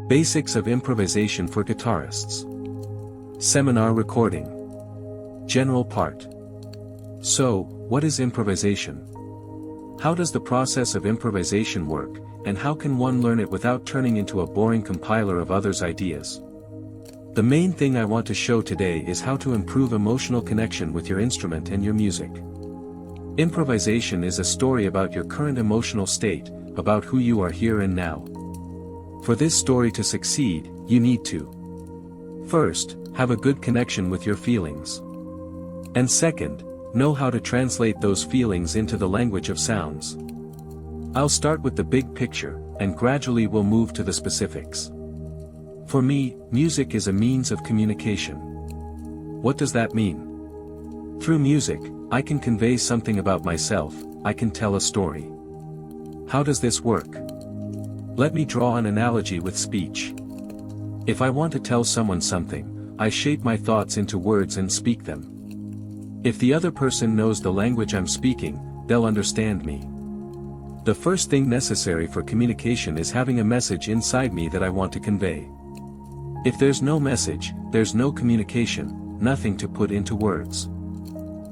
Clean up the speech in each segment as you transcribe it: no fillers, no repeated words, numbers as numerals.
Basics of improvisation for guitarists. Seminar recording. General part. So, what is improvisation? How does the process of improvisation work, and how can one learn it without turning into a boring compiler of others' ideas? The main thing I want to show today is how to improve emotional connection with your instrument and your music. Improvisation is a story about your current emotional state, about who you are here and now. For this story to succeed, you need to first, have a good connection with your feelings. And second, know how to translate those feelings into the language of sounds. I'll start with the big picture, and gradually we'll move to the specifics. For me, music is a means of communication. What does that mean? Through music, I can convey something about myself, I can tell a story. How does this work? Let me draw an analogy with speech. If I want to tell someone something, I shape my thoughts into words and speak them. If the other person knows the language I'm speaking, they'll understand me. The first thing necessary for communication is having a message inside me that I want to convey. If there's no message, there's no communication, nothing to put into words.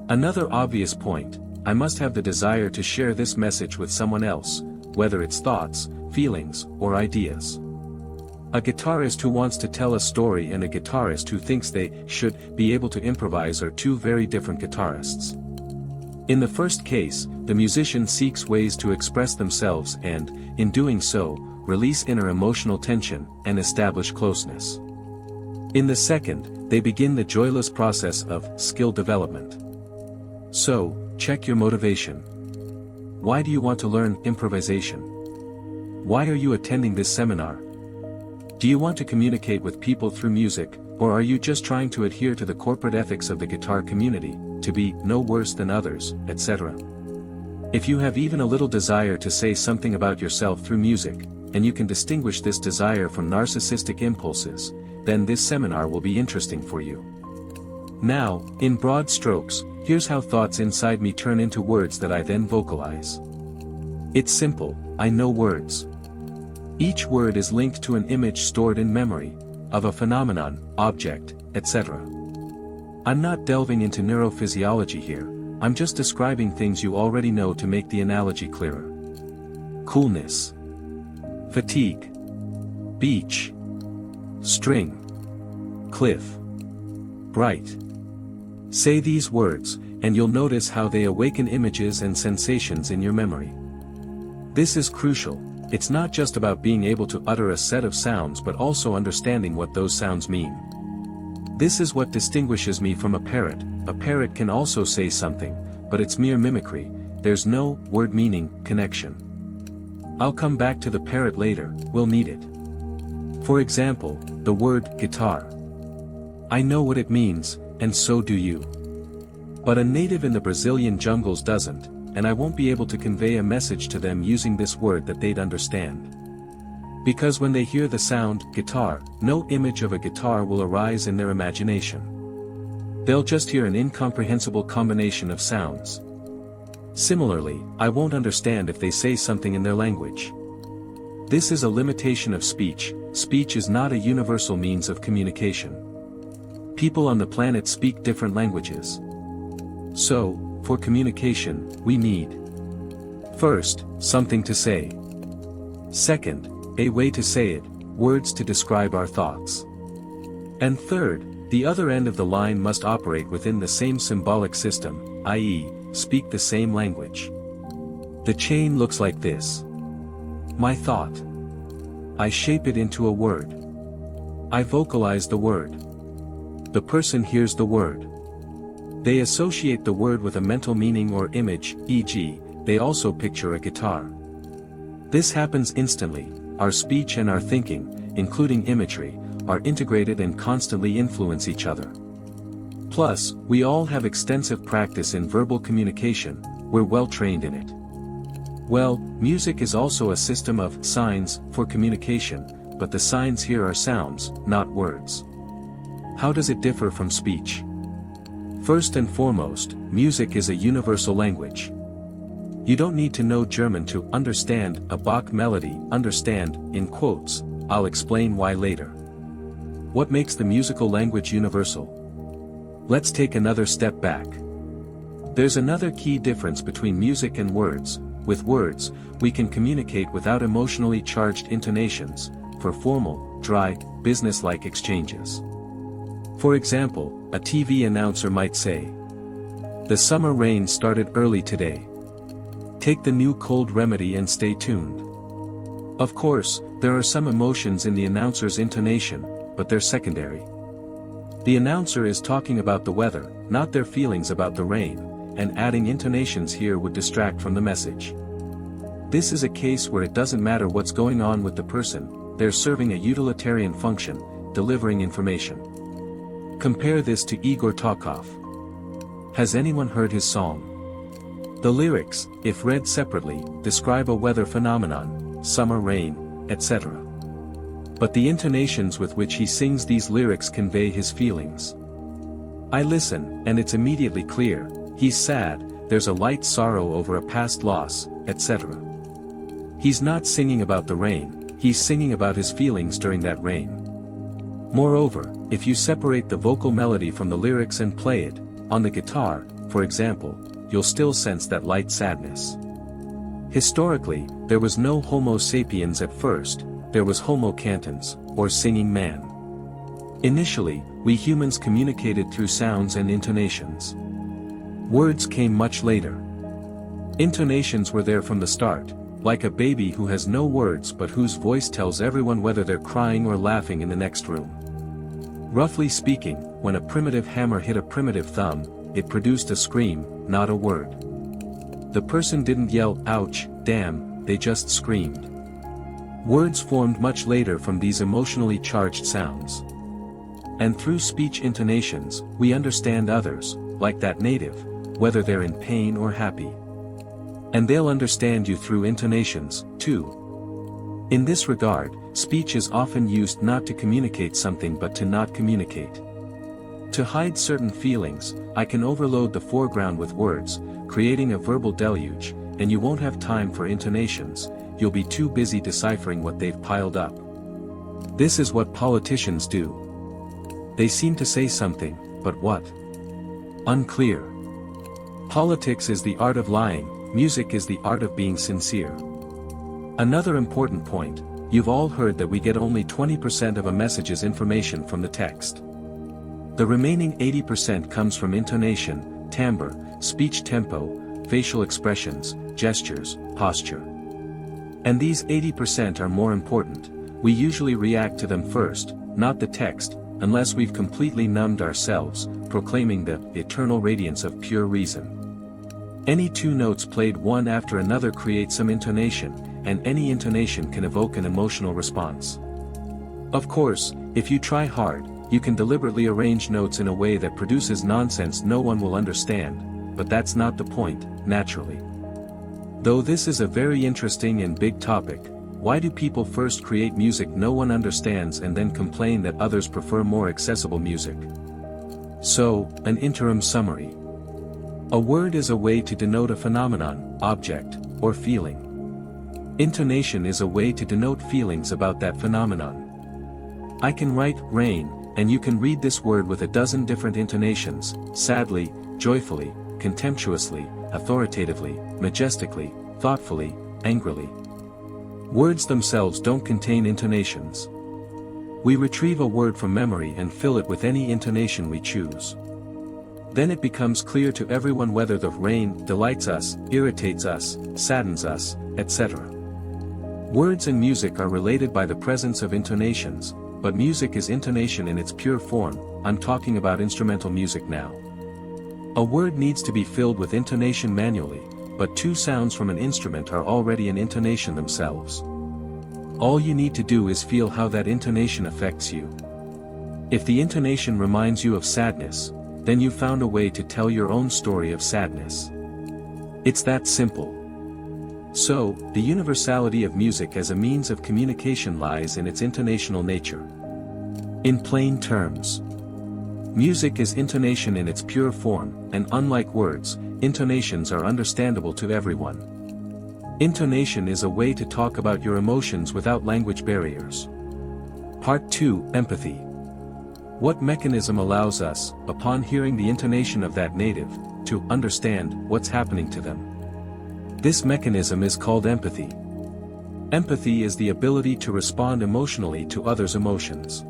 Another obvious point, I must have the desire to share this message with someone else, whether it's thoughts, feelings, or ideas. A guitarist who wants to tell a story and a guitarist who thinks they should be able to improvise are two very different guitarists. In the first case, the musician seeks ways to express themselves and, in doing so, release inner emotional tension and establish closeness. In the second, they begin the joyless process of skill development. So, check your motivation. Why do you want to learn improvisation? Why are you attending this seminar? Do you want to communicate with people through music, or are you just trying to adhere to the corporate ethics of the guitar community, to be no worse than others, etc.? If you have even a little desire to say something about yourself through music, and you can distinguish this desire from narcissistic impulses, then this seminar will be interesting for you. Now, in broad strokes, here's how thoughts inside me turn into words that I then vocalize. It's simple, I know words. Each word is linked to an image stored in memory, of a phenomenon, object, etc. I'm not delving into neurophysiology here, I'm just describing things you already know to make the analogy clearer. Coolness. Fatigue. Beach. String. Cliff. Bright. Say these words, and you'll notice how they awaken images and sensations in your memory. This is crucial, it's not just about being able to utter a set of sounds but also understanding what those sounds mean. This is what distinguishes me from a parrot. A parrot can also say something, but it's mere mimicry, there's no word meaning connection. I'll come back to the parrot later, we'll need it. For example, the word guitar. I know what it means, and so do you. But a native in the Brazilian jungles doesn't, and I won't be able to convey a message to them using this word that they'd understand. Because when they hear the sound, guitar, no image of a guitar will arise in their imagination. They'll just hear an incomprehensible combination of sounds. Similarly, I won't understand if they say something in their language. This is a limitation of speech. Speech is not a universal means of communication. People on the planet speak different languages. So, for communication, we need first, something to say. Second, a way to say it, words to describe our thoughts. And third, the other end of the line must operate within the same symbolic system, i.e., speak the same language. The chain looks like this. My thought. I shape it into a word. I vocalize the word. The person hears the word. They associate the word with a mental meaning or image, e.g., they also picture a guitar. This happens instantly, our speech and our thinking, including imagery, are integrated and constantly influence each other. Plus, we all have extensive practice in verbal communication, we're well trained in it. Well, music is also a system of signs for communication, but the signs here are sounds, not words. How does it differ from speech? First and foremost, music is a universal language. You don't need to know German to understand a Bach melody, understand, in quotes, I'll explain why later. What makes the musical language universal? Let's take another step back. There's another key difference between music and words. With words, we can communicate without emotionally charged intonations, for formal, dry, business-like exchanges. For example, a TV announcer might say, "The summer rain started early today. Take the new cold remedy and stay tuned." Of course, there are some emotions in the announcer's intonation, but they're secondary. The announcer is talking about the weather, not their feelings about the rain, and adding intonations here would distract from the message. This is a case where it doesn't matter what's going on with the person, they're serving a utilitarian function, delivering information. Compare this to Igor Takov. Has anyone heard his song? The lyrics, if read separately, describe a weather phenomenon, summer rain, etc. But the intonations with which he sings these lyrics convey his feelings. I listen, and it's immediately clear, he's sad, there's a light sorrow over a past loss, etc. He's not singing about the rain, he's singing about his feelings during that rain. Moreover, if you separate the vocal melody from the lyrics and play it, on the guitar, for example, you'll still sense that light sadness. Historically, there was no Homo sapiens at first, there was Homo cantans, or singing man. Initially, we humans communicated through sounds and intonations. Words came much later. Intonations were there from the start, like a baby who has no words but whose voice tells everyone whether they're crying or laughing in the next room. Roughly speaking, when a primitive hammer hit a primitive thumb, it produced a scream, not a word. The person didn't yell, "Ouch, damn," they just screamed. Words formed much later from these emotionally charged sounds. And through speech intonations, we understand others, like that native, whether they're in pain or happy. And they'll understand you through intonations, too. In this regard, speech is often used not to communicate something but to not communicate. To hide certain feelings, I can overload the foreground with words, creating a verbal deluge, and you won't have time for intonations, you'll be too busy deciphering what they've piled up. This is what politicians do. They seem to say something, but what? Unclear. Politics is the art of lying, music is the art of being sincere. Another important point, you've all heard that we get only 20% of a message's information from the text. The remaining 80% comes from intonation, timbre, speech tempo, facial expressions, gestures, posture. And these 80% are more important, we usually react to them first, not the text, unless we've completely numbed ourselves, proclaiming the eternal radiance of pure reason. Any two notes played one after another create some intonation, and any intonation can evoke an emotional response. Of course, if you try hard, you can deliberately arrange notes in a way that produces nonsense no one will understand, but that's not the point, naturally. Though this is a very interesting and big topic, why do people first create music no one understands and then complain that others prefer more accessible music? So, an interim summary. A word is a way to denote a phenomenon, object, or feeling. Intonation is a way to denote feelings about that phenomenon. I can write rain, and you can read this word with a dozen different intonations, sadly, joyfully, contemptuously, authoritatively, majestically, thoughtfully, angrily. Words themselves don't contain intonations. We retrieve a word from memory and fill it with any intonation we choose. Then it becomes clear to everyone whether the rain delights us, irritates us, saddens us, etc. Words and music are related by the presence of intonations, but music is intonation in its pure form. I'm talking about instrumental music now. A word needs to be filled with intonation manually, but two sounds from an instrument are already an intonation themselves. All you need to do is feel how that intonation affects you. If the intonation reminds you of sadness, then you found a way to tell your own story of sadness. It's that simple. So, the universality of music as a means of communication lies in its intonational nature. In plain terms, music is intonation in its pure form, and unlike words, intonations are understandable to everyone. Intonation is a way to talk about your emotions without language barriers. Part 2, Empathy. What mechanism allows us, upon hearing the intonation of that native, to understand what's happening to them? This mechanism is called empathy. Empathy is the ability to respond emotionally to others' emotions.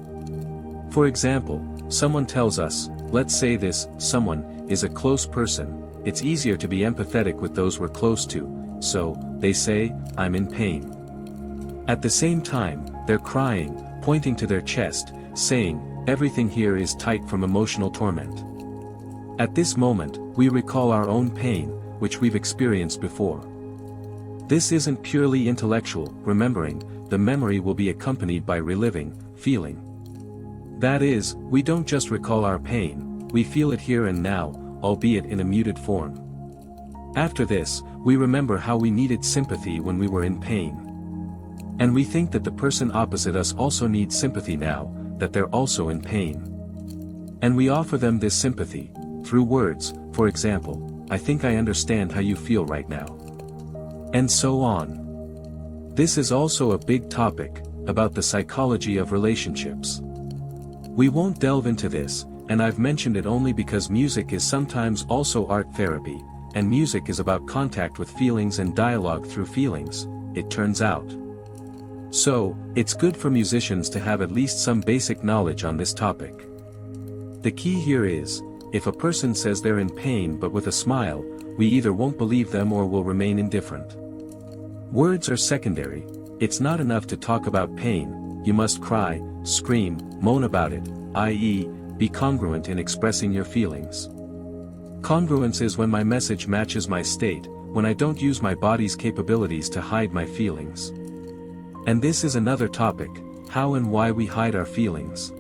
For example, someone tells us, let's say this someone is a close person, it's easier to be empathetic with those we're close to, so they say, I'm in pain. At the same time, they're crying, pointing to their chest, saying, everything here is tight from emotional torment. At this moment, we recall our own pain, which we've experienced before. This isn't purely intellectual, remembering, the memory will be accompanied by reliving, feeling. That is, we don't just recall our pain, we feel it here and now, albeit in a muted form. After this, we remember how we needed sympathy when we were in pain. And we think that the person opposite us also needs sympathy now, that they're also in pain. And we offer them this sympathy, through words, for example, I think I understand how you feel right now. And so on. This is also a big topic, about the psychology of relationships. We won't delve into this, and I've mentioned it only because music is sometimes also art therapy, and music is about contact with feelings and dialogue through feelings, it turns out. So, it's good for musicians to have at least some basic knowledge on this topic. The key here is, if a person says they're in pain but with a smile, we either won't believe them or will remain indifferent. Words are secondary, it's not enough to talk about pain, you must cry, scream, moan about it, i.e., be congruent in expressing your feelings. Congruence is when my message matches my state, when I don't use my body's capabilities to hide my feelings. And this is another topic, how and why we hide our feelings.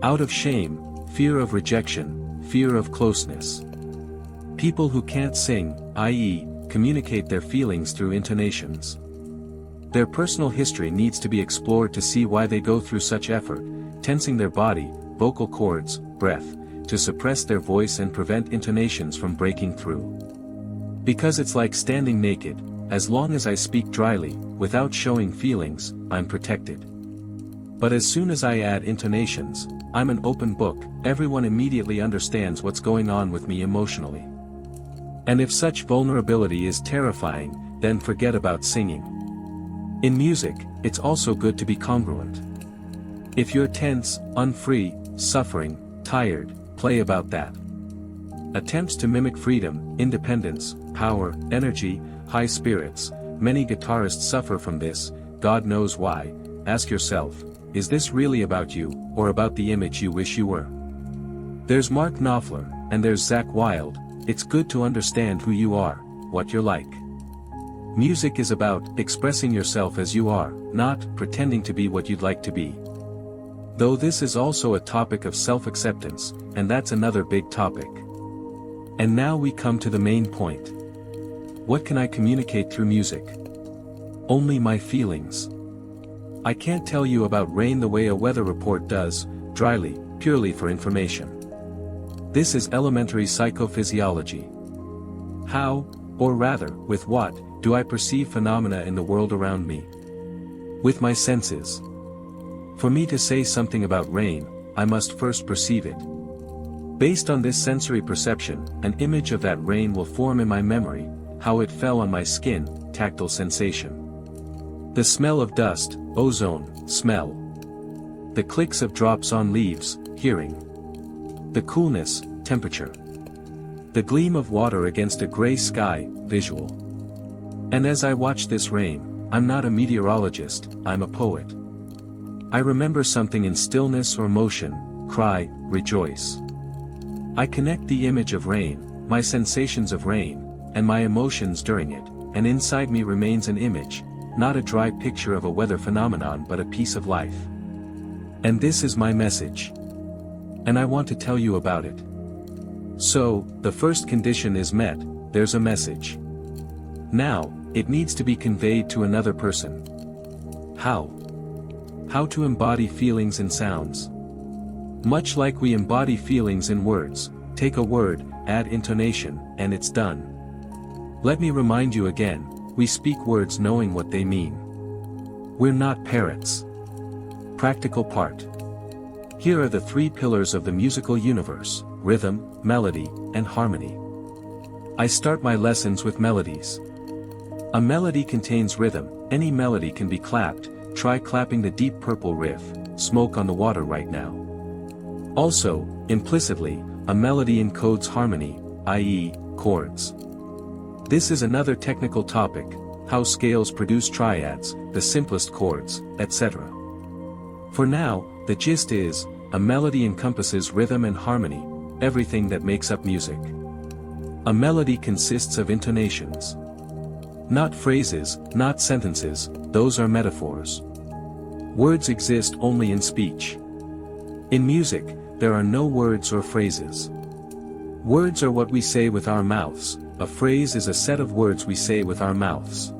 Out of shame, fear of rejection, fear of closeness. People who can't sing, i.e., communicate their feelings through intonations. Their personal history needs to be explored to see why they go through such effort, tensing their body, vocal cords, breath, to suppress their voice and prevent intonations from breaking through. Because it's like standing naked, as long as I speak dryly, without showing feelings, I'm protected. But as soon as I add intonations, I'm an open book, everyone immediately understands what's going on with me emotionally. And if such vulnerability is terrifying, then forget about singing. In music, it's also good to be congruent. If you're tense, unfree, suffering, tired, play about that. Attempts to mimic freedom, independence, power, energy, high spirits, many guitarists suffer from this, God knows why. Ask yourself, is this really about you, or about the image you wish you were? There's Mark Knopfler, and there's Zakk Wylde, it's good to understand who you are, what you're like. Music is about expressing yourself as you are, not pretending to be what you'd like to be. Though this is also a topic of self-acceptance, and that's another big topic. And now we come to the main point. What can I communicate through music? Only my feelings. I can't tell you about rain the way a weather report does, dryly, purely for information. This is elementary psychophysiology. How, or rather, with what, do I perceive phenomena in the world around me? With my senses. For me to say something about rain, I must first perceive it. Based on this sensory perception, an image of that rain will form in my memory, how it fell on my skin, tactile sensation. The smell of dust, ozone, smell. The clicks of drops on leaves, hearing. The coolness, temperature. The gleam of water against a gray sky, visual. And as I watch this rain, I'm not a meteorologist, I'm a poet. I remember something in stillness or motion, cry, rejoice. I connect the image of rain, my sensations of rain, and my emotions during it, and inside me remains an image, not a dry picture of a weather phenomenon but a piece of life. And this is my message. And I want to tell you about it. So, the first condition is met, there's a message. Now, it needs to be conveyed to another person. How? How to embody feelings in sounds. Much like we embody feelings in words, take a word, add intonation, and it's done. Let me remind you again, we speak words knowing what they mean. We're not parrots. Practical part. Here are the three pillars of the musical universe: rhythm, melody, and harmony. I start my lessons with melodies. A melody contains rhythm. Any melody can be clapped. Try clapping the Deep Purple riff, Smoke on the Water right now. Also, implicitly, a melody encodes harmony, i.e., chords. This is another technical topic: how scales produce triads, the simplest chords, etc. For now, the gist is, a melody encompasses rhythm and harmony, everything that makes up music. A melody consists of intonations. Not phrases, not sentences, those are metaphors. Words exist only in speech. In music, there are no words or phrases. Words are what we say with our mouths, a phrase is a set of words we say with our mouths.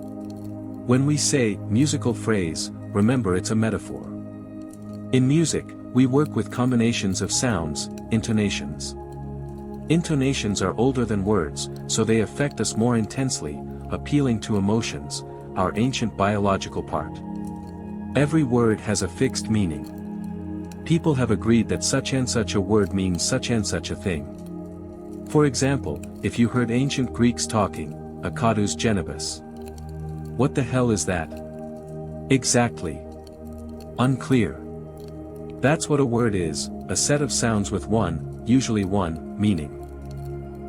When we say musical phrase, remember it's a metaphor. In music, we work with combinations of sounds, intonations. Intonations are older than words, so they affect us more intensely, appealing to emotions, our ancient biological part. Every word has a fixed meaning. People have agreed that such and such a word means such and such a thing. For example, if you heard ancient Greeks talking, akados genibus. What the hell is that? Exactly. Unclear. That's what a word is, a set of sounds with one, usually one, meaning.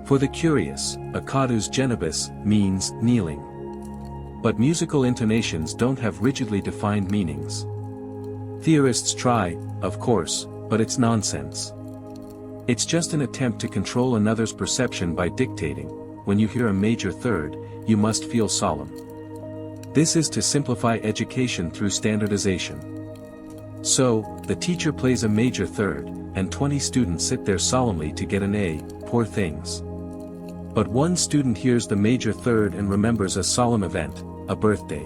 For the curious, akados genibus means kneeling. But musical intonations don't have rigidly defined meanings. Theorists try, of course, but it's nonsense. It's just an attempt to control another's perception by dictating, when you hear a major third, you must feel solemn. This is to simplify education through standardization. So, the teacher plays a major third, and 20 students sit there solemnly to get an A, poor things. But one student hears the major third and remembers a solemn event, a birthday.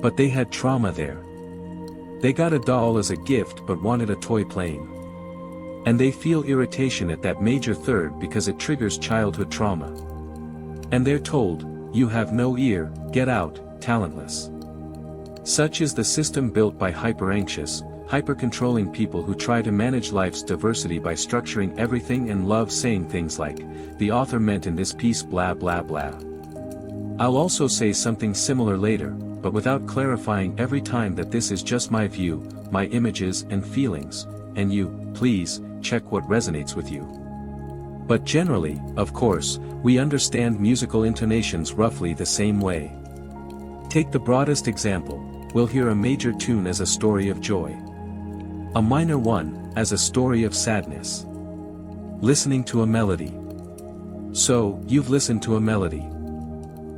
But they had trauma there. They got a doll as a gift but wanted a toy plane. And they feel irritation at that major third because it triggers childhood trauma. And they're told, you have no ear, get out, talentless. Such is the system built by hyper-anxious, hyper-controlling people who try to manage life's diversity by structuring everything and love saying things like, the author meant in this piece blah blah blah. I'll also say something similar later, but without clarifying every time that this is just my view, my images and feelings, and you, please, check what resonates with you. But generally, of course, we understand musical intonations roughly the same way. Take the broadest example, we'll hear a major tune as a story of joy. A minor one, as a story of sadness. Listening to a melody. So, you've listened to a melody.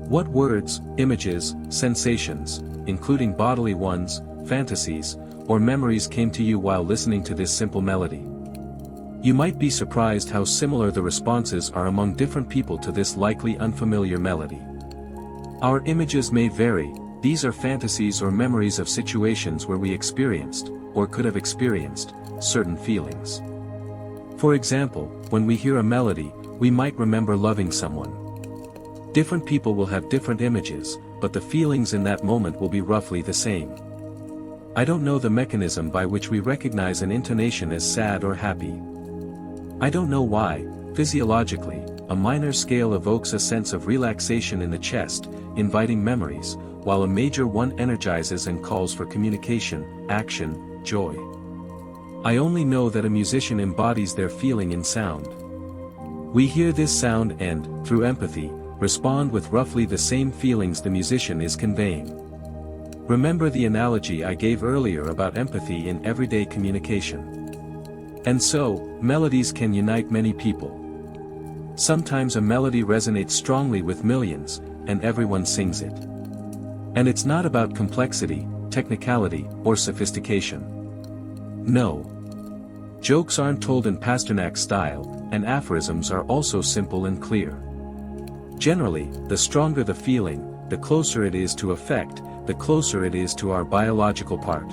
What words, images, sensations, including bodily ones, fantasies, or memories came to you while listening to this simple melody? You might be surprised how similar the responses are among different people to this likely unfamiliar melody. Our images may vary, these are fantasies or memories of situations where we experienced, or could have experienced, certain feelings. For example, when we hear a melody, we might remember loving someone. Different people will have different images, but the feelings in that moment will be roughly the same. I don't know the mechanism by which we recognize an intonation as sad or happy. I don't know why, physiologically, a minor scale evokes a sense of relaxation in the chest, inviting memories, while a major one energizes and calls for communication, action, joy. I only know that a musician embodies their feeling in sound. We hear this sound and, through empathy, respond with roughly the same feelings the musician is conveying. Remember the analogy I gave earlier about empathy in everyday communication. And so, melodies can unite many people. Sometimes a melody resonates strongly with millions, and everyone sings it. And it's not about complexity, technicality, or sophistication. No. Jokes aren't told in Pasternak style, and aphorisms are also simple and clear. Generally, the stronger the feeling, the closer it is to effect, the closer it is to our biological part.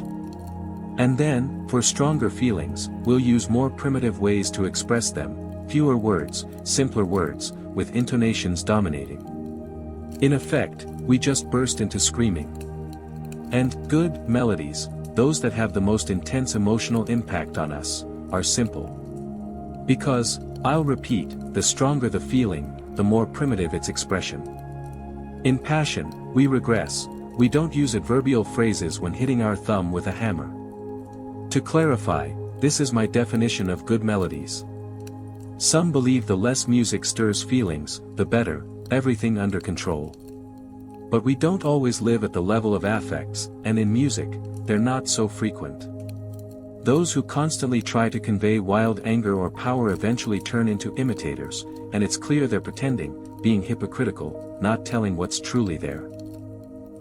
And then, for stronger feelings, we'll use more primitive ways to express them, fewer words, simpler words, with intonations dominating. In effect, we just burst into screaming. And good melodies, those that have the most intense emotional impact on us, are simple. Because, I'll repeat, the stronger the feeling, the more primitive its expression. In passion, we regress, we don't use adverbial phrases when hitting our thumb with a hammer. To clarify, this is my definition of good melodies. Some believe the less music stirs feelings, the better, everything under control. But we don't always live at the level of affects, and in music, they're not so frequent. Those who constantly try to convey wild anger or power eventually turn into imitators, and it's clear they're pretending, being hypocritical, not telling what's truly there.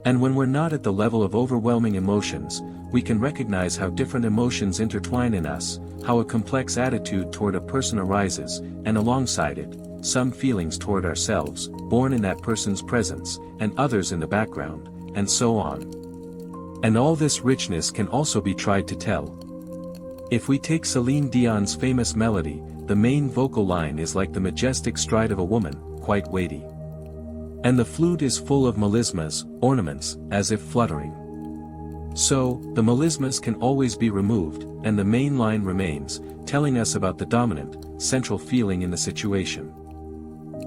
And when we're not at the level of overwhelming emotions, we can recognize how different emotions intertwine in us, how a complex attitude toward a person arises, and alongside it, some feelings toward ourselves, born in that person's presence, and others in the background, and so on. And all this richness can also be tried to tell. If we take Celine Dion's famous melody, the main vocal line is like the majestic stride of a woman, quite weighty. And the flute is full of melismas, ornaments, as if fluttering. So, the melismas can always be removed, and the main line remains, telling us about the dominant, central feeling in the situation.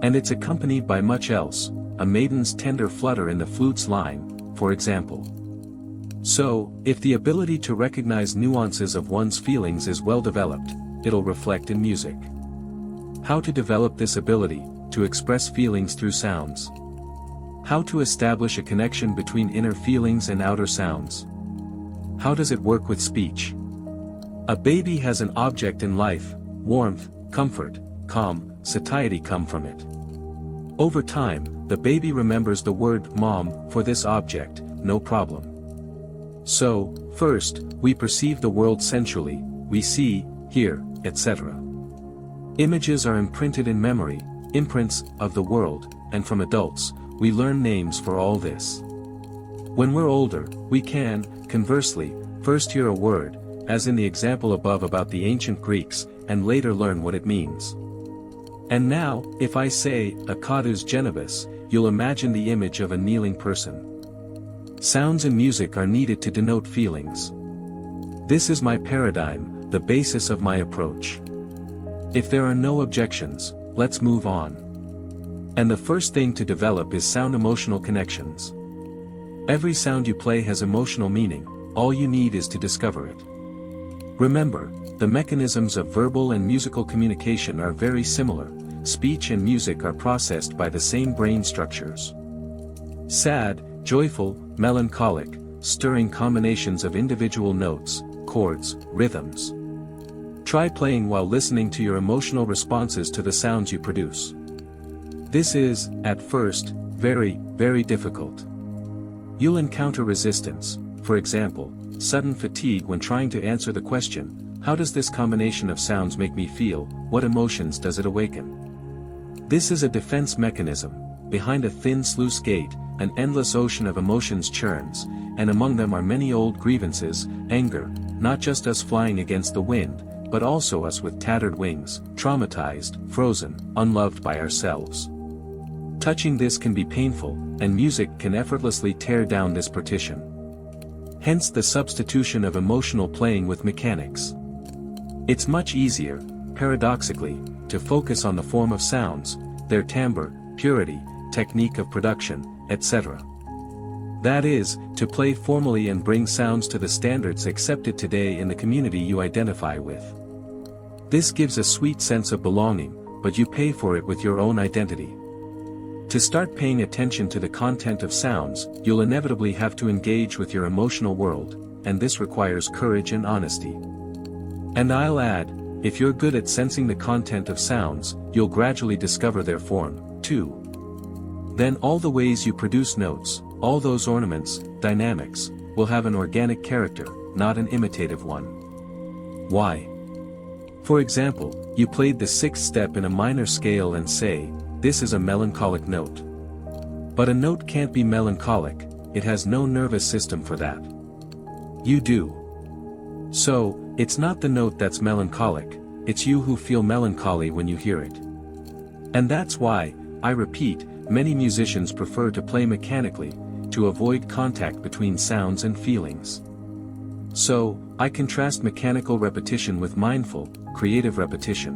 And it's accompanied by much else, a maiden's tender flutter in the flute's line, for example. So, if the ability to recognize nuances of one's feelings is well developed, it'll reflect in music. How to develop this ability, to express feelings through sounds. How to establish a connection between inner feelings and outer sounds. How does it work with speech? A baby has an object in life, warmth, comfort, calm, satiety come from it. Over time, the baby remembers the word mom for this object, no problem. So, first, we perceive the world sensually, we see, hear, etc. Images are imprinted in memory, imprints of the world, and from adults, we learn names for all this. When we're older, we can, conversely, first hear a word, as in the example above about the ancient Greeks, and later learn what it means. And now, if I say, a catus genibus, you'll imagine the image of a kneeling person. Sounds and music are needed to denote feelings. This is my paradigm, the basis of my approach. If there are no objections, let's move on. And the first thing to develop is sound emotional connections. Every sound you play has emotional meaning, all you need is to discover it. Remember, the mechanisms of verbal and musical communication are very similar, speech and music are processed by the same brain structures. Sad, joyful, melancholic, stirring combinations of individual notes, chords, rhythms. Try playing while listening to your emotional responses to the sounds you produce. This is, at first, very, very difficult. You'll encounter resistance, for example, sudden fatigue when trying to answer the question, how does this combination of sounds make me feel, what emotions does it awaken? This is a defense mechanism, behind a thin sluice gate, an endless ocean of emotions churns, and among them are many old grievances, anger, not just us flying against the wind, but also us with tattered wings, traumatized, frozen, unloved by ourselves. Touching this can be painful, and music can effortlessly tear down this partition. Hence the substitution of emotional playing with mechanics. It's much easier, paradoxically, to focus on the form of sounds, their timbre, purity, technique of production, etc. That is, to play formally and bring sounds to the standards accepted today in the community you identify with. This gives a sweet sense of belonging, but you pay for it with your own identity. To start paying attention to the content of sounds, you'll inevitably have to engage with your emotional world, and this requires courage and honesty. And I'll add, if you're good at sensing the content of sounds, you'll gradually discover their form, too. Then all the ways you produce notes, all those ornaments, dynamics, will have an organic character, not an imitative one. Why? For example, you played the sixth step in a minor scale and say, this is a melancholic note. But a note can't be melancholic, it has no nervous system for that. You do. So, it's not the note that's melancholic, it's you who feel melancholy when you hear it. And that's why, I repeat, many musicians prefer to play mechanically, to avoid contact between sounds and feelings. So, I contrast mechanical repetition with mindful, creative repetition.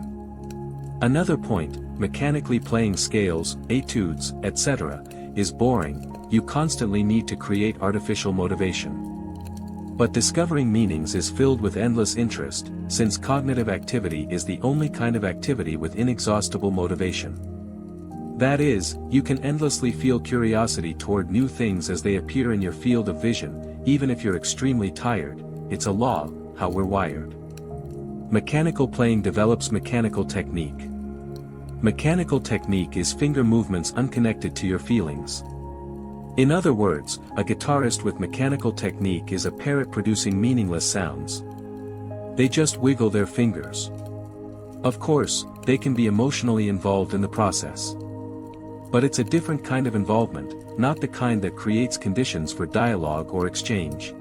Another point, mechanically playing scales, etudes, etc., is boring. You constantly need to create artificial motivation. But discovering meanings is filled with endless interest, since cognitive activity is the only kind of activity with inexhaustible motivation. That is, you can endlessly feel curiosity toward new things as they appear in your field of vision, even if you're extremely tired. It's a law, how we're wired. Mechanical playing develops mechanical technique. Mechanical technique is finger movements unconnected to your feelings. In other words, a guitarist with mechanical technique is a parrot producing meaningless sounds. They just wiggle their fingers. Of course, they can be emotionally involved in the process. But it's a different kind of involvement, not the kind that creates conditions for dialogue or exchange.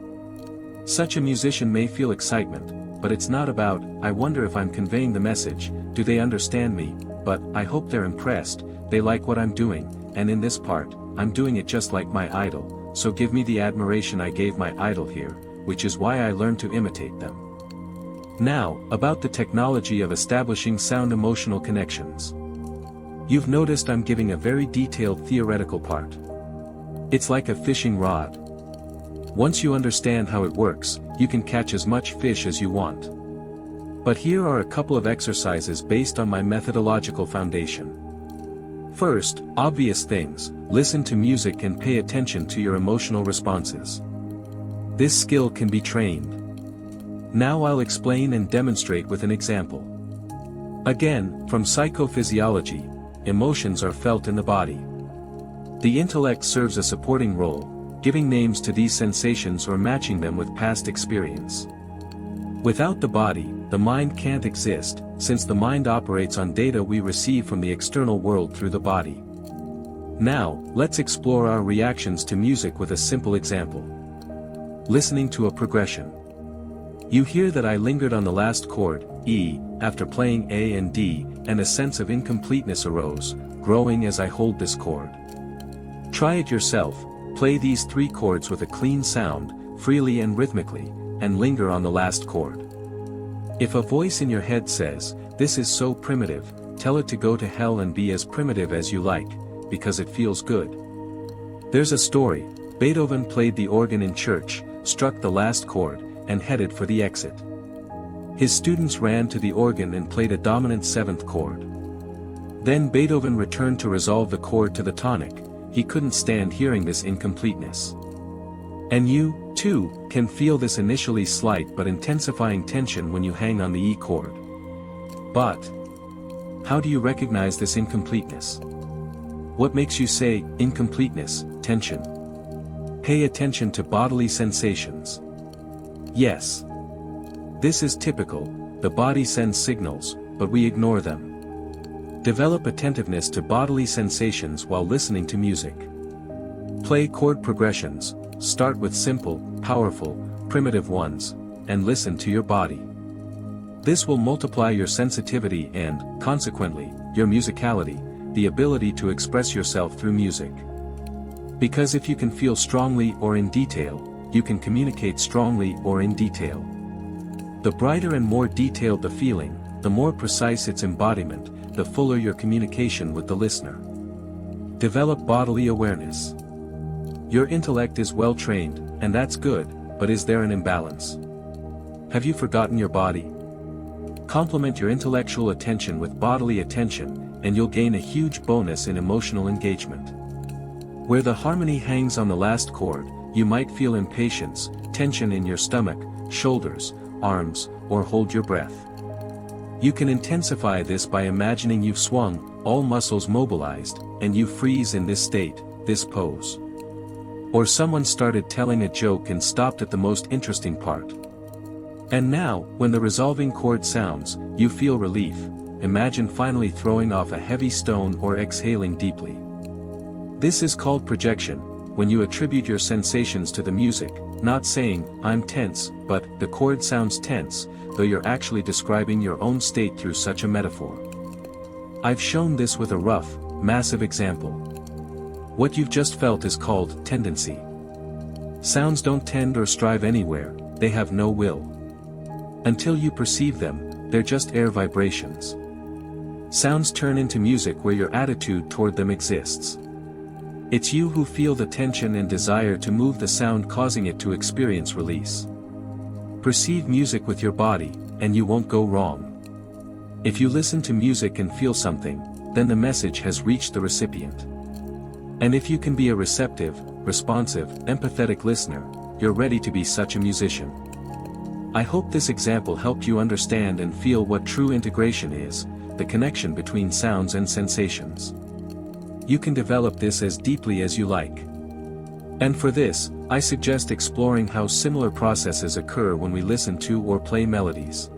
Such a musician may feel excitement, but it's not about, I wonder if I'm conveying the message, do they understand me, but, I hope they're impressed, they like what I'm doing, and in this part, I'm doing it just like my idol, so give me the admiration I gave my idol here, which is why I learned to imitate them. Now, about the technology of establishing sound emotional connections. You've noticed I'm giving a very detailed theoretical part. It's like a fishing rod. Once you understand how it works, you can catch as much fish as you want. But here are a couple of exercises based on my methodological foundation. First, obvious things, listen to music and pay attention to your emotional responses. This skill can be trained. Now I'll explain and demonstrate with an example. Again, from psychophysiology, emotions are felt in the body. The intellect serves a supporting role, giving names to these sensations or matching them with past experience. Without the body, the mind can't exist, since the mind operates on data we receive from the external world through the body. Now, let's explore our reactions to music with a simple example. Listening to a progression. You hear that I lingered on the last chord, E, after playing A and D, and a sense of incompleteness arose, growing as I hold this chord. Try it yourself, play these three chords with a clean sound, freely and rhythmically, and linger on the last chord. If a voice in your head says, "This is so primitive," tell it to go to hell and be as primitive as you like, because it feels good. There's a story. Beethoven played the organ in church, struck the last chord, and headed for the exit. His students ran to the organ and played a dominant seventh chord. Then Beethoven returned to resolve the chord to the tonic. He couldn't stand hearing this incompleteness. And you, too, can feel this initially slight but intensifying tension when you hang on the E chord. But how do you recognize this incompleteness? What makes you say, incompleteness, tension? Pay attention to bodily sensations. Yes. This is typical, the body sends signals, but we ignore them. Develop attentiveness to bodily sensations while listening to music. Play chord progressions, start with simple, powerful, primitive ones, and listen to your body. This will multiply your sensitivity and, consequently, your musicality, the ability to express yourself through music. Because if you can feel strongly or in detail, you can communicate strongly or in detail. The brighter and more detailed the feeling, the more precise its embodiment, the fuller your communication with the listener. Develop bodily awareness. Your intellect is well trained, and that's good, but is there an imbalance? Have you forgotten your body? Complement your intellectual attention with bodily attention, and you'll gain a huge bonus in emotional engagement. Where the harmony hangs on the last chord, you might feel impatience, tension in your stomach, shoulders, arms, or hold your breath. You can intensify this by imagining you've swung, all muscles mobilized, and you freeze in this state, this pose. Or someone started telling a joke and stopped at the most interesting part. And now, when the resolving chord sounds, you feel relief. Imagine finally throwing off a heavy stone or exhaling deeply. This is called projection, when you attribute your sensations to the music, not saying, "I'm tense," but, "the chord sounds tense," though you're actually describing your own state through such a metaphor. I've shown this with a rough, massive example. What you've just felt is called tendency. Sounds don't tend or strive anywhere, they have no will. Until you perceive them, they're just air vibrations. Sounds turn into music where your attitude toward them exists. It's you who feel the tension and desire to move the sound, causing it to experience release. Perceive music with your body, and you won't go wrong. If you listen to music and feel something, then the message has reached the recipient. And if you can be a receptive, responsive, empathetic listener, you're ready to be such a musician. I hope this example helped you understand and feel what true integration is, the connection between sounds and sensations. You can develop this as deeply as you like. And for this, I suggest exploring how similar processes occur when we listen to or play melodies.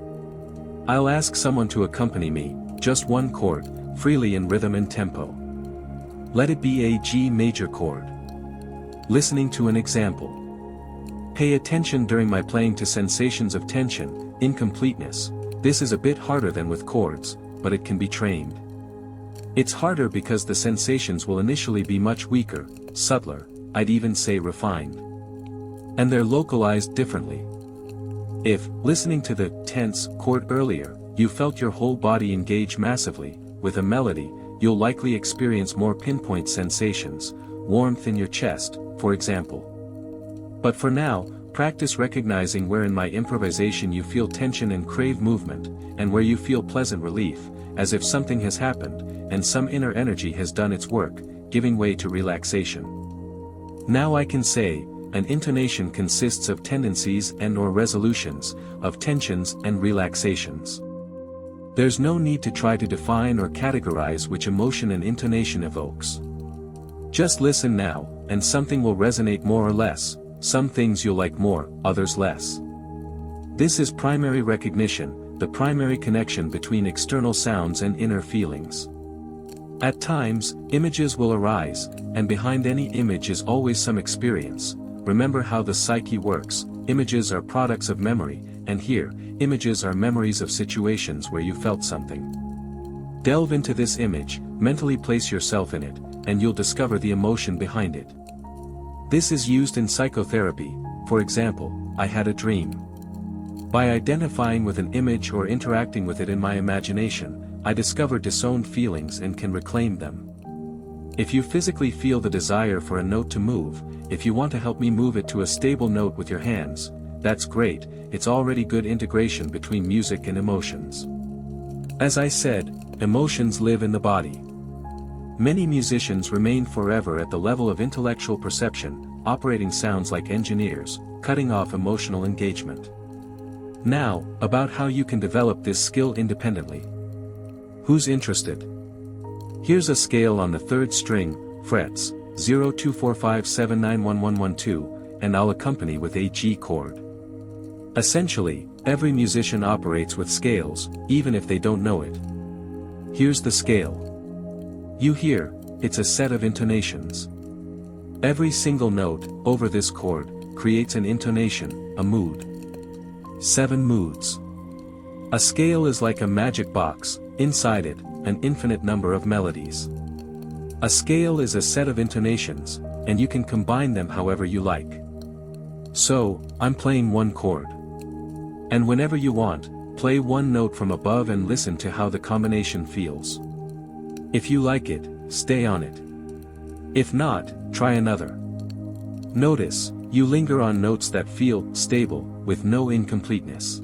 I'll ask someone to accompany me, just one chord, freely in rhythm and tempo. Let it be a G major chord. Listening to an example. Pay attention during my playing to sensations of tension, incompleteness. This is a bit harder than with chords, but it can be trained. It's harder because the sensations will initially be much weaker, subtler, I'd even say refined. And they're localized differently. If, listening to the tense chord earlier, you felt your whole body engage massively, with a melody, you'll likely experience more pinpoint sensations, warmth in your chest, for example. But for now, practice recognizing where in my improvisation you feel tension and crave movement, and where you feel pleasant relief, as if something has happened, and some inner energy has done its work, giving way to relaxation. Now I can say, an intonation consists of tendencies and/or resolutions, of tensions and relaxations. There's no need to try to define or categorize which emotion an intonation evokes. Just listen now, and something will resonate more or less, some things you'll like more, others less. This is primary recognition, the primary connection between external sounds and inner feelings. At times, images will arise, and behind any image is always some experience. Remember how the psyche works, images are products of memory, and here, images are memories of situations where you felt something. Delve into this image, mentally place yourself in it, and you'll discover the emotion behind it. This is used in psychotherapy. For example, I had a dream. By identifying with an image or interacting with it in my imagination, I discover disowned feelings and can reclaim them. If you physically feel the desire for a note to move, if you want to help me move it to a stable note with your hands, that's great, it's already good integration between music and emotions. As I said, emotions live in the body. Many musicians remain forever at the level of intellectual perception, operating sounds like engineers, cutting off emotional engagement. Now, about how you can develop this skill independently. Who's interested? Here's a scale on the 3rd string, frets, 0 2 4 5 7 9 1 1 1 2, and I'll accompany with a G chord. Essentially, every musician operates with scales, even if they don't know it. Here's the scale. You hear, it's a set of intonations. Every single note, over this chord, creates an intonation, a mood. 7 moods. A scale is like a magic box, inside it, an infinite number of melodies. A scale is a set of intonations, and you can combine them however you like. So, I'm playing one chord. And whenever you want, play one note from above and listen to how the combination feels. If you like it, stay on it. If not, try another. Notice, you linger on notes that feel stable, with no incompleteness.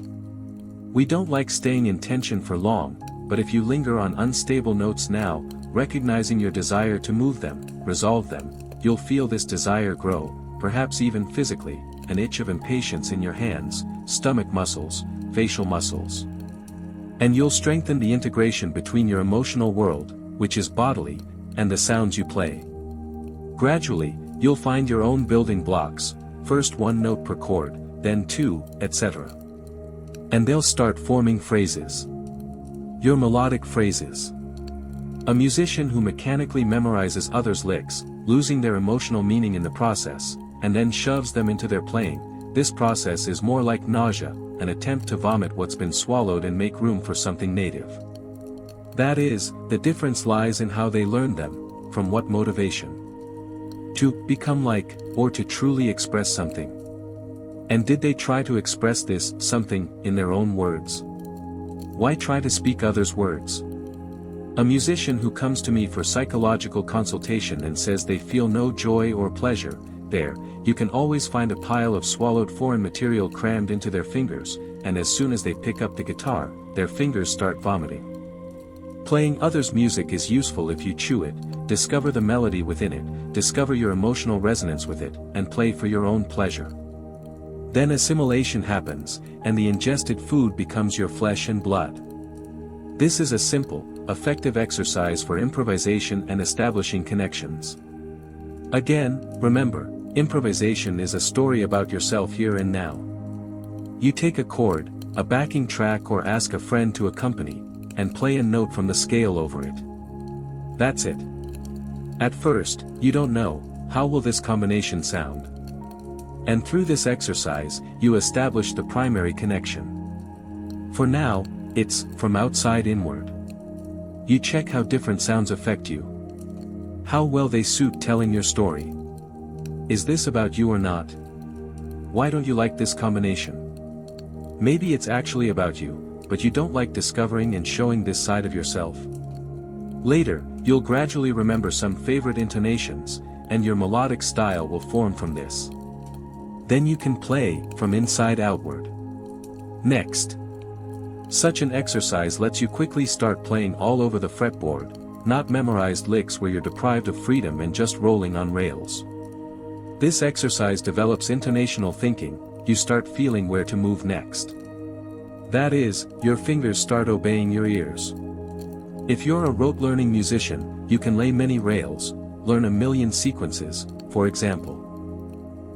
We don't like staying in tension for long, but if you linger on unstable notes now, recognizing your desire to move them, resolve them, you'll feel this desire grow, perhaps even physically, an itch of impatience in your hands, stomach muscles, facial muscles. And you'll strengthen the integration between your emotional world, which is bodily, and the sounds you play. Gradually, you'll find your own building blocks, first one note per chord, then two, etc. And they'll start forming phrases. Your melodic phrases. A musician who mechanically memorizes others' licks, losing their emotional meaning in the process, and then shoves them into their playing, this process is more like nausea, an attempt to vomit what's been swallowed and make room for something native. That is, the difference lies in how they learn them, from what motivation. To become like, or to truly express something. And did they try to express this something in their own words? Why try to speak others' words? A musician who comes to me for psychological consultation and says they feel no joy or pleasure, there, you can always find a pile of swallowed foreign material crammed into their fingers, and as soon as they pick up the guitar, their fingers start vomiting. Playing others' music is useful if you chew it, discover the melody within it, discover your emotional resonance with it, and play for your own pleasure. Then assimilation happens, and the ingested food becomes your flesh and blood. This is a simple, effective exercise for improvisation and establishing connections. Again, remember, improvisation is a story about yourself here and now. You take a chord, a backing track, or ask a friend to accompany, and play a note from the scale over it. That's it. At first, you don't know, how will this combination sound? And through this exercise, you establish the primary connection. For now, it's from outside inward. You check how different sounds affect you. How well they suit telling your story. Is this about you or not? Why don't you like this combination? Maybe it's actually about you, but you don't like discovering and showing this side of yourself. Later, you'll gradually remember some favorite intonations, and your melodic style will form from this. Then you can play from inside outward. Next. Such an exercise lets you quickly start playing all over the fretboard, not memorized licks where you're deprived of freedom and just rolling on rails. This exercise develops intonational thinking, you start feeling where to move next. That is, your fingers start obeying your ears. If you're a rote learning musician, you can lay many rails, learn a million sequences, for example.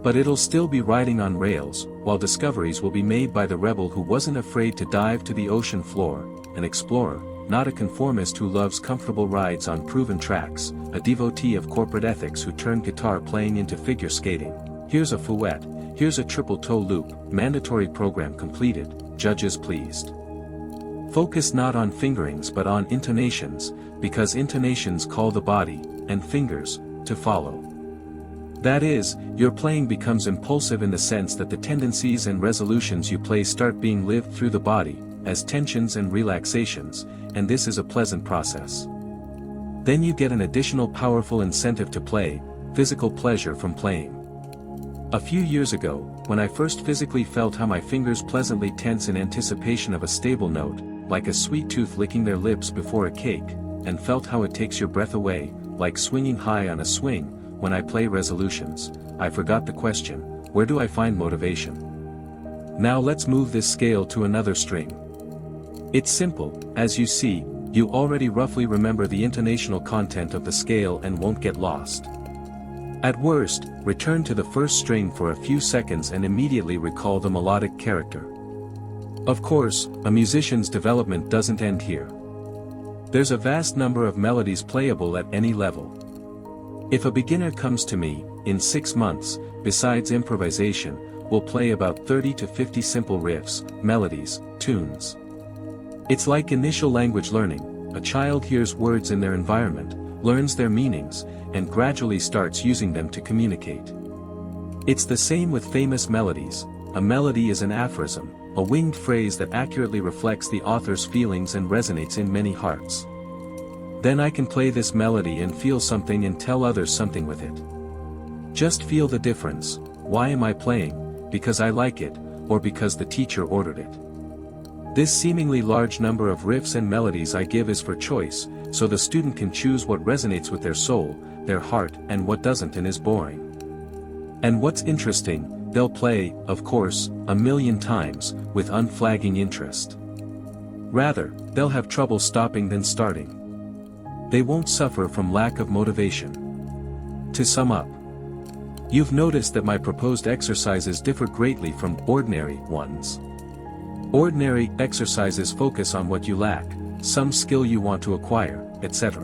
But it'll still be riding on rails, while discoveries will be made by the rebel who wasn't afraid to dive to the ocean floor, an explorer, not a conformist who loves comfortable rides on proven tracks, a devotee of corporate ethics who turned guitar playing into figure skating. Here's a fouette, here's a triple toe loop, mandatory program completed, judges pleased. Focus not on fingerings but on intonations, because intonations call the body, and fingers, to follow. That is, your playing becomes impulsive in the sense that the tendencies and resolutions you play start being lived through the body, as tensions and relaxations, and this is a pleasant process. Then you get an additional powerful incentive to play, physical pleasure from playing. A few years ago, when I first physically felt how my fingers pleasantly tense in anticipation of a stable note, like a sweet tooth licking their lips before a cake, and felt how it takes your breath away, like swinging high on a swing, when I play resolutions, I forgot the question, where do I find motivation? Now let's move this scale to another string. It's simple, as you see, you already roughly remember the intonational content of the scale and won't get lost. At worst, return to the first string for a few seconds and immediately recall the melodic character. Of course, a musician's development doesn't end here. There's a vast number of melodies playable at any level. If a beginner comes to me, in 6 months, besides improvisation, we'll play about 30 to 50 simple riffs, melodies, tunes. It's like initial language learning, a child hears words in their environment, learns their meanings, and gradually starts using them to communicate. It's the same with famous melodies. A melody is an aphorism, a winged phrase that accurately reflects the author's feelings and resonates in many hearts. Then I can play this melody and feel something and tell others something with it. Just feel the difference. Why am I playing? Because I like it, or because the teacher ordered it. This seemingly large number of riffs and melodies I give is for choice, so the student can choose what resonates with their soul, their heart, and what doesn't and is boring. And what's interesting, they'll play, of course, 1,000,000 times, with unflagging interest. Rather, they'll have trouble stopping than starting. They won't suffer from lack of motivation. To sum up, you've noticed that my proposed exercises differ greatly from ordinary ones. Ordinary exercises focus on what you lack, some skill you want to acquire, etc.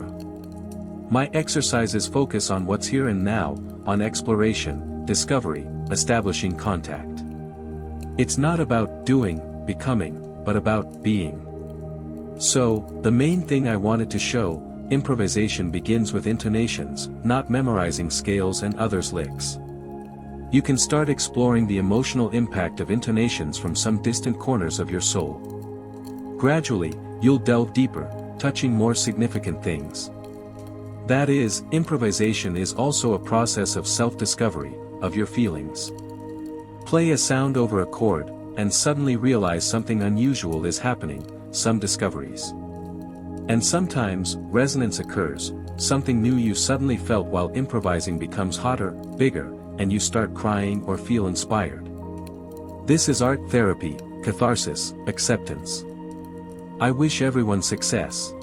My exercises focus on what's here and now, on exploration, discovery, establishing contact. It's not about doing, becoming, but about being. So, the main thing I wanted to show, improvisation begins with intonations, not memorizing scales and others' licks. You can start exploring the emotional impact of intonations from some distant corners of your soul. Gradually, you'll delve deeper, touching more significant things. That is, improvisation is also a process of self-discovery, of your feelings. Play a sound over a chord, and suddenly realize something unusual is happening, some discoveries. And sometimes, resonance occurs, something new you suddenly felt while improvising becomes hotter, bigger, and you start crying or feel inspired. This is art therapy, catharsis, acceptance. I wish everyone success.